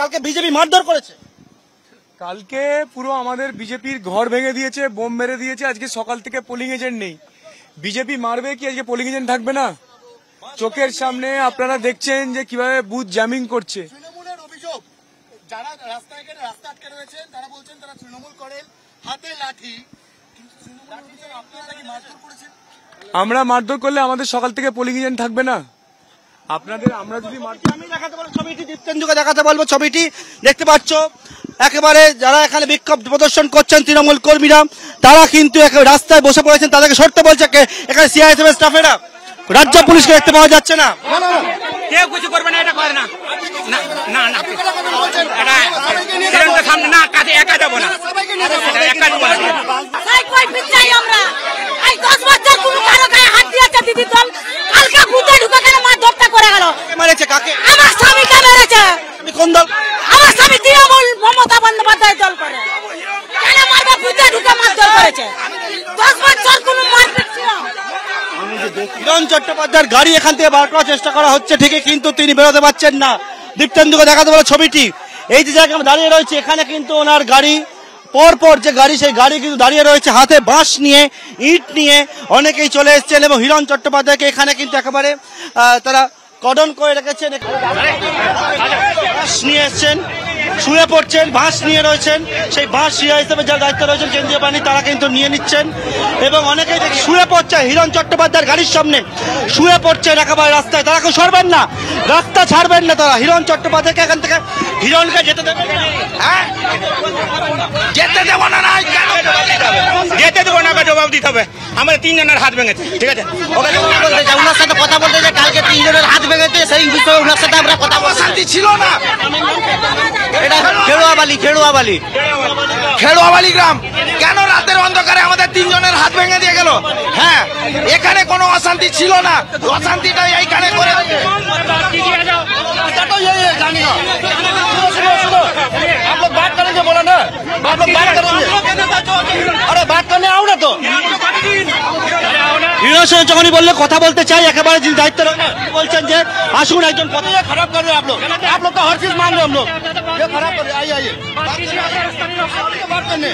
কালকে বিজেপি মারধর করেছে। কালকে পুরো আমাদের বিজেপির ঘর ভেঙে দিয়েছে, বোম মেরে দিয়েছে। আজকে সকাল থেকে পোলিং এজেন্ট নেই। বিজেপি মারবে কি আজকে পোলিং এজেন্ট থাকবে না? চোখের সামনে আপনারা দেখছেন যে কিভাবে বুথ জ্যামিং করছে। তৃণমূলের অভিযোগ, যারা রাস্তা আটকে রয়েছেন তারা বলছেন তারা তৃণমূল করেন, হাতে লাঠি। কিন্তু তৃণমূলের অভিযোগ আপনারা নাকি মারধর করেছেন। আমরা মারধর করলে আমাদের সকাল থেকে পোলিং এজেন্ট থাকবে না? আমরা যদি আমি দেখাতে বলবো ছবিটি, দীপ্তেন্দুকে দেখাতে বলবো ছবিটি। দেখতে পাচ্ছ একেবারে যারা এখানে বিক্ষোভ প্রদর্শন করছেন তৃণমূল কর্মীরা, তারা কিন্তু রাস্তায় বসে পড়েছেন, তাদেরকে সরতে বলছে এখানে সিআইএসএফ এর স্টাফেরা। রাজ্য পুলিশকে দেখতে পাওয়া যাচ্ছে না। কেউ কিছু করবে না, এটা করে না। না না সামনে না, কাজে একা যাবো না, একা যাবো না। মেরেছে কাকে? আমার স্বামীকে মেরেছে। কোন দল? আমার স্বামী তৃণমূল মমতা বন্দ্যোপাধ্যায় দল করে। কেন মারবে? বুঝে ঢুকে মারধর করেছে। 10 বছর কোনো মারপিট ছিল। হিরণ চট্টোপাধ্যায়ের গাড়ি এখান থেকে বার করার চেষ্টা করা হচ্ছে ঠিকই, কিন্তু তিনি বেরোতে পারছেন না। দীপ্তেন্দুকে দেখাতে বলে ছবিটি। এই যে জায়গায় দাঁড়িয়ে রয়েছে এখানে কিন্তু ওনার গাড়ি, পরপর যে গাড়ি সেই গাড়ি কিন্তু দাঁড়িয়ে রয়েছে, হাতে বাঁশ নিয়ে, ইট নিয়ে অনেকেই চলে এসছেন এবং হিরণ চট্টোপাধ্যায়কে এখানে কিন্তু একেবারে তারা কর্ডন করে রেখেছেন। বাঁশ নিয়ে এসছেন, শুয়ে পড়ছেন, বাঁশ নিয়ে রয়েছেন। সেই বাঁশ সিআই হিসেবে যার দায়িত্ব রয়েছেন কেন্দ্রীয় বাহিনী, তারা কিন্তু নিয়ে নিচ্ছেন এবং অনেকেই শুয়ে পড়ছে হিরণ চট্টোপাধ্যায়ের গাড়ির সামনে, শুয়ে পড়ছেন একেবারে রাস্তায়। তারা কেউ সরবেন না, রাস্তা ছাড়বেন না তারা। হিরণ চট্টোপাধ্যায়কে এখান থেকে হিরণকে যেতে দেবেন, হ্যাঁ যেতে দেবো না, যেতে দেবো না, জবাব দিতে হবে। আমাদের 3 জনের হাত ভেঙেছে, ঠিক আছে? ওনার সাথে কথা বলতে যে কালকে 3 জনের হাত ভেঙেছে, সেই বিষয়ে ওনার সাথে আমরা কথা বলতে। শান্তি ছিল না। এটা খেড়ুয়াবালি গ্রাম, কেন রাতের অন্ধকারে আমাদের 3 জনের হাত ভেঙে দিয়ে গেল? হ্যাঁ, এখানে কোনো অশান্তি ছিল না, অশান্তিটা এইখানে করে। হিরণের সঙ্গে যখনই বললে কথা বলতে চাই, একেবারে যিনি দায়িত্ব বলছেন যে আসুন একজন কথা। খারাপ করবে आप लोग तो हर चीज मान रहे हम लोग, ये खराब कर रहे। आइए बात करने,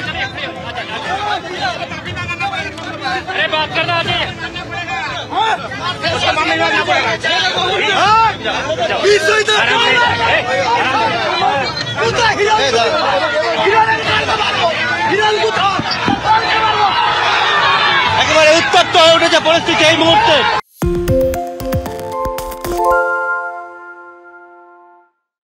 बात करना একেবারে উত্তপ্ত হয়ে উঠেছে পরিস্থিতি এই মুহূর্তে।